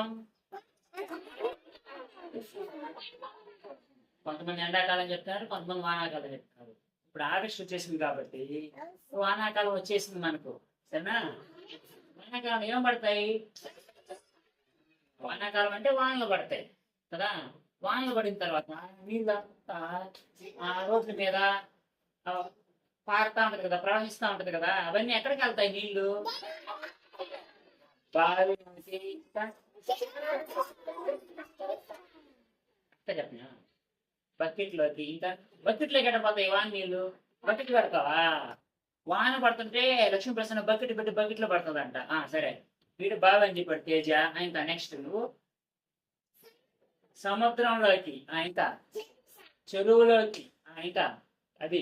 చెప్తాం? కొంతమంది ఎండాకాలం చెప్తారు, కొంతమంది వానాకాలం చెప్తారు. ఇప్పుడు ఆగస్టు వచ్చేసింది కాబట్టి వానాకాలం వచ్చేసింది మనకు, సరేనా? వానాకాలం ఏం పడతాయి? వానాకాలం అంటే వానలు పడతాయి కదా. వానలు పడిన తర్వాత నీళ్ళంతా ఆ రోడ్ల మీద పారుతా ఉంటది కదా, ప్రవహిస్తా ఉంటది కదా. అవన్నీ ఎక్కడికి వెళ్తాయి నీళ్లు? బావిలోకి. చెప్పిన బకెట్లోకి. ఇంకా బకెట్లోకి ఎక్కడ పోతాయి వాన నీళ్ళు? బకెట్ పెడతావా? వాన పడుతుంటే లక్ష్మీ ప్రసన్న బకెట్ పెట్టి బకెట్లో పడుతుందంట. సరే, వీడు బావి అని చెప్పాడు తేజ. ఇంకా నెక్స్ట్ నువ్వు సముద్రంలోకి, ఇంకా చెరువులోకి, ఇంకా అది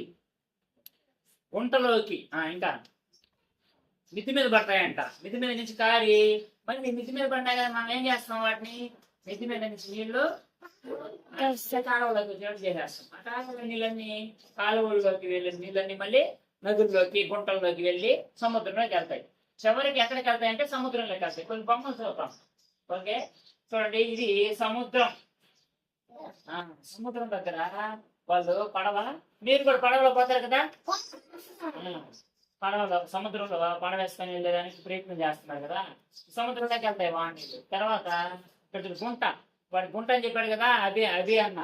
గుంటలోకి, ఇంకా మిద్ది మీద పడతాయంట. మిద్ది మీద నుంచి కారి మళ్ళీ మిద్ది మీద పడినా కదా మనం ఏం చేస్తాం? వాటిని మిద్ది మీద నుంచి నీళ్లు కాలువలోకి చేసేస్తాం. ఆ కాలువలో నీళ్ళన్నీ కాలువల్లోకి వెళ్ళిన నీళ్ళన్నీ మళ్ళీ నదుల్లోకి, గుంటల్లోకి వెళ్ళి సముద్రంలోకి వెళ్తాయి. చివరికి ఎక్కడికి వెళ్తాయి అంటే సముద్రంలోకి వెళ్తాయి. కొన్ని బొమ్మలు చూద్దాం. ఓకే, చూడండి, ఇది సముద్రం. సముద్రం దగ్గర వాళ్ళు పడవ, మీరు కూడా పడవలో పోతారు కదా. పడవలో సముద్రంలో పడవ వేసుకొని వెళ్ళడానికి ప్రయత్నం చేస్తున్నారు కదా. సముద్రంలోకి వెళ్తాయి వాణిలు. తర్వాత ఇక్కడ గుంట, వాడి గుంట అని చెప్పాడు కదా, అది అన్న.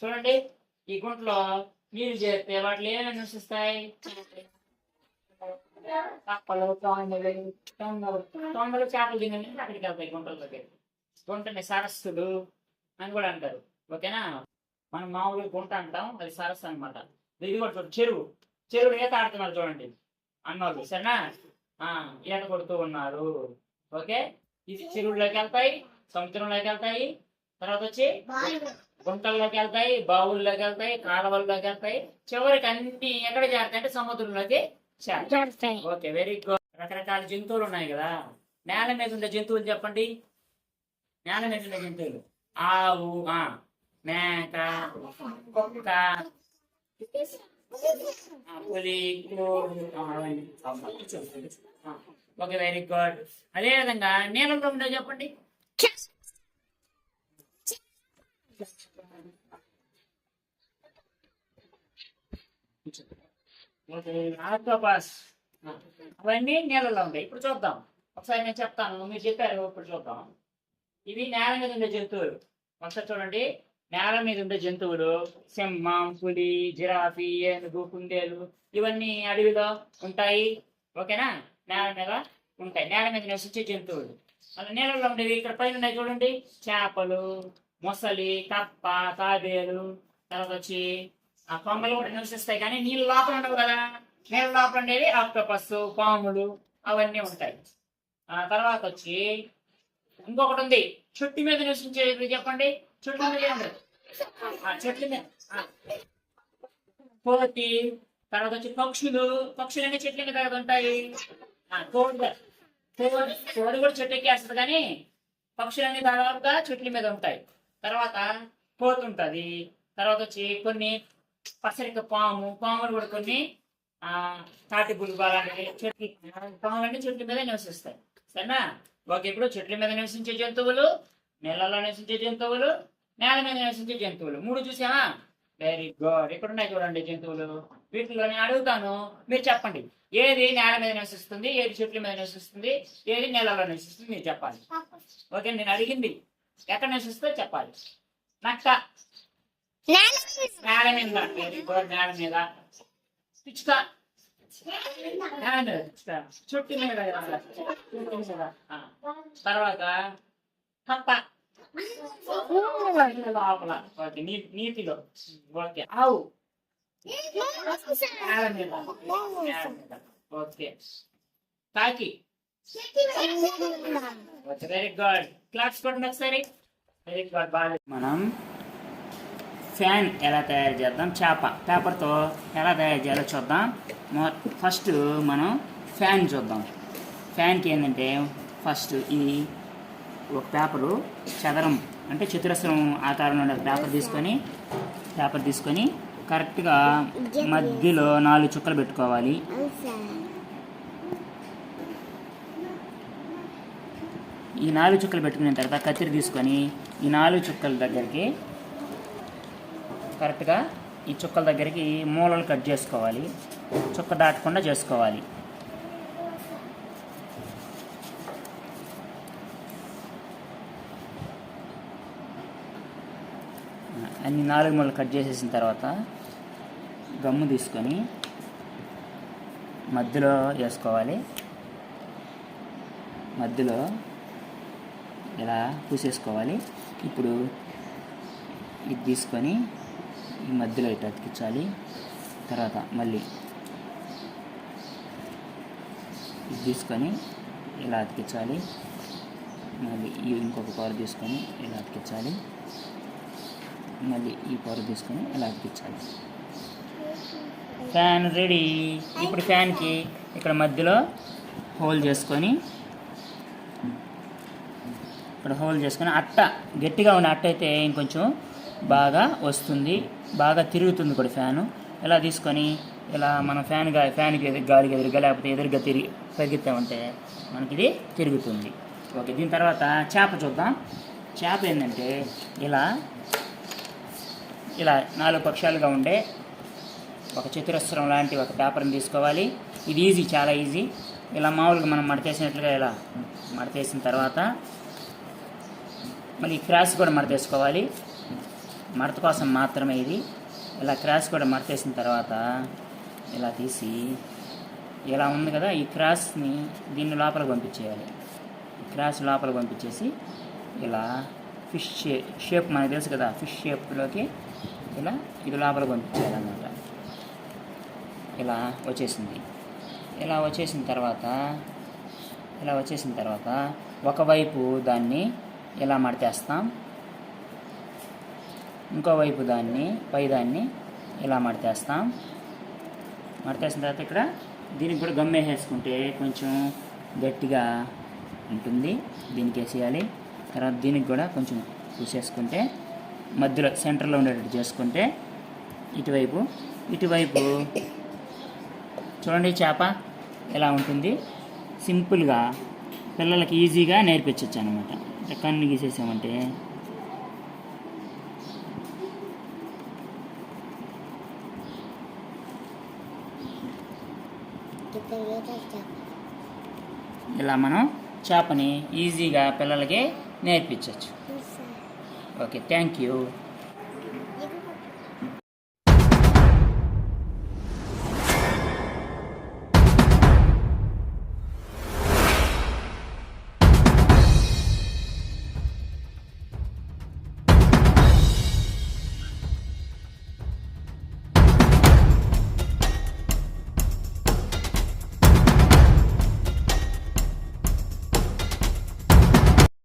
చూడండి, ఈ గుంటలో నీళ్ళు చేస్తే వాటిలో ఏమేమి నివసిస్తాయి? కప్పలు, తొండలు, చేపలు తినండి అక్కడికి వెళ్తాయి గుంటల్లోకి. గుంటని సరస్సులు అని కూడా అంటారు. ఓకేనా? మనం మామూలుగా గుంట అంటాం, అది సరస్సు అనమాట. ఇది కూడా చూడండి, చెరువులు ఈత ఆడుతున్నారు చూడండి అన్నోళ్ళు, సరేనా? ఈత కొడుతూ ఉన్నారు. ఓకే, ఇది చెరువుల్లోకి వెళ్తాయి, సముద్రంలోకి వెళ్తాయి, తర్వాత వచ్చి గుంటల్లోకి వెళ్తాయి, బావుల్లోకి వెళ్తాయి, కాలువల్లోకి వెళ్తాయి, చివరికి అన్ని ఎక్కడ చేరుతాయి అంటే సముద్రంలోకి చేరుతాయి. Okay, very good. రకరకాల జంతువులు ఉన్నాయి కదా. నేల మీద ఉండే జంతువులు చెప్పండి. నేల మీద ఉండే జంతువులు: ఆవు, మేక, కుక్క, పులి, ఓకే, వెరీ గుడ్. అదేవిధంగా నీళ్ళలో ఉండే చెప్పండి. ఆక్టోపస్, అవన్నీ నీళ్ళలో ఉంటాయి. ఇప్పుడు చూద్దాం, ఒకసారి నేను చెప్తాను, మీరు చెప్పారు, ఇప్పుడు చూద్దాం. ఇవి నేల మీద ఉండే జంతువులు. ఒకసారి చూడండి, నేల మీద ఉండే జంతువులు: సింహం, పులి, జిరాఫీ, ఏనుగు, కుందేలు, ఇవన్నీ అడవిలో ఉంటాయి. ఓకేనా? నేల మీద ఉంటాయి, నేల మీద నివసించే జంతువులు. అలా నీళ్ళలో ఉండేవి ఇక్కడ పైన ఉన్నాయి చూడండి: చేపలు, మొసలి, కప్ప, తాబేలు, తర్వాత వచ్చి ఆ కొంగలు కూడా నివసిస్తాయి, కానీ నీళ్ళు లోపల ఉండవు కదా. నీళ్ళ లోపల ఉండేవి ఆక్టోపస్, పాములు, అవన్నీ ఉంటాయి. తర్వాత వచ్చి ఇంకొకటి ఉంది, చెట్టు మీద నివసించేది చెప్పండి. చెట్ల మీద చెట్ల మీద కోతి, తర్వాత వచ్చి పక్షులన్నీ చెట్ల మీద ఉంటాయి. కోడి కూడా చెట్టు ఎక్కేస్తుంది, కానీ పక్షులన్నీ దాదాపుగా చెట్ల మీద ఉంటాయి. తర్వాత కోతి ఉంటుంది. తర్వాత వచ్చి కొన్ని పసరిక పాములు కూడా కొన్ని తాటి బుల్బాలని పాములన్నీ చెట్ల మీద నివసిస్తాయి, సరేనా? ఓకే, ఇప్పుడు చెట్ల మీద నివసించే జంతువులు, నీళ్ళలో నివసించే జంతువులు, నేల మీద నివసించే జంతువులు, 3 చూసామా? Very good. ఇక్కడ ఉన్నాయి చూడండి జంతువులు. వీటిలో నేను అడుగుతాను, మీరు చెప్పండి. ఏది నేల మీద నివసిస్తుంది, ఏది చెట్ల మీద నివసిస్తుంది, ఏది నీళ్ళలో నివసిస్తుంది, మీరు చెప్పాలి. ఓకే, నేను అడిగింది ఎక్కడ నివసిస్తుందో చెప్పాలి. నక్క నేల మీద. వెరీ గుడ్, నేల మీద. పిచ్చుక నేల మీద, చెట్టు మీద. తర్వాత కప్ప లోపల, ఓకే, నీటిలో. ఓకే, ఆవు నేల మీద. ఓకే, కాకి. Very good. క్లాప్స్ కొట్టండి ఒకసారి. వెరీ గుడ్, బాగా. మనం ఫ్యాన్ ఎలా తయారు చేద్దాం, పేపర్తో ఎలా తయారు చేయాలో చూద్దాం. ఫస్ట్ మనం ఫ్యాన్ చూద్దాం. ఫ్యాన్కి ఏంటంటే ఫస్ట్ ఈ ఒక పేపరు చదరం అంటే చతురస్రం ఆకారంలో ఉండే పేపర్ తీసుకొని కరెక్ట్గా మధ్యలో 4 చుక్కలు పెట్టుకోవాలి. ఈ 4 చుక్కలు పెట్టుకున్న తర్వాత కత్తిరి తీసుకొని ఈ 4 చుక్కల దగ్గరికి కరెక్ట్గా ఈ చుక్కల దగ్గరికి మూలలు కట్ చేసుకోవాలి, చుక్క దాటకుండా చేసుకోవాలి. అన్ని 4 మూలలు కట్ చేసేసిన తర్వాత గమ్ము తీసుకొని మధ్యలో వేసుకోవాలి. మధ్యలో ఇలా పూసేసుకోవాలి. ఇప్పుడు ఇది తీసుకొని ఈ మధ్యలో ఇటు అతికించాలి. తర్వాత మళ్ళీ ఇది తీసుకొని ఇలా అతికించాలి. మళ్ళీ ఈ ఇంకొక పొర తీసుకొని ఇలా అతికించాలి. మళ్ళీ ఈ పొర తీసుకొని ఇలా అతికించాలి. Fan ready. ఇప్పుడు ఫ్యాన్కి ఇక్కడ మధ్యలో హోల్ చేసుకొని అట్ట గట్టిగా ఉన్న అట్ట అయితే ఇంకొంచెం బాగా వస్తుంది, బాగా తిరుగుతుంది కూడా ఫ్యాను. ఇలా తీసుకొని ఇలా మనం ఫ్యాన్కి గాలికి ఎదురుగా లేకపోతే ఎదురుగా పరిగెత్తామంటే మనకి ఇది తిరుగుతుంది. ఓకే, దీని తర్వాత చేప చూద్దాం. చేప ఏంటంటే ఇలా 4 పక్షాలుగా ఉండే ఒక చతురస్రం లాంటి ఒక పేపర్ని తీసుకోవాలి. ఇది ఈజీ, చాలా ఈజీ. ఇలా మామూలుగా మనం మడతేసినట్లుగా ఇలా మడతేసిన తర్వాత మళ్ళీ క్రాస్ కూడా మడతేసుకోవాలి. మడత కోసం మాత్రమే ఇది. ఇలా క్రాస్ కూడా మడతేసిన తర్వాత ఇలా తీసి ఇలా ఉంది కదా, ఈ క్రాస్ని దీన్ని లోపలికి పంపించేయాలి. క్రాస్ లోపలికి పంపించేసి ఇలా ఫిష్ షేప్ మనకు తెలుసు కదా, ఫిష్ షేప్లోకి ఇలా ఇది లోపలికి పంపించేయాలన్నమాట. ఇలా వచ్చేసింది. ఇలా వచ్చేసిన తర్వాత ఒకవైపు దాన్ని ఇలా మడతేస్తాం, ఇంకోవైపు పైదాన్ని ఇలా మడతేస్తాం. మడతేసిన తర్వాత ఇక్కడ దీనికి కూడా గమ్మేసేసుకుంటే కొంచెం గట్టిగా ఉంటుంది. దీనికి వేసేయాలి. తర్వాత దీనికి కూడా కొంచెం పూసేసుకుంటే మధ్యలో సెంటర్లో ఉండేటట్టు చేసుకుంటే ఇటువైపు చూడండి చేప ఎలా ఉంటుంది. సింపుల్గా పిల్లలకి ఈజీగా నేర్పించవచ్చు అనమాట. కన్ను గీసేసామంటే ఇలా మనం చేపని ఈజీగా పిల్లలకి నేర్పించవచ్చు. Okay, thank you.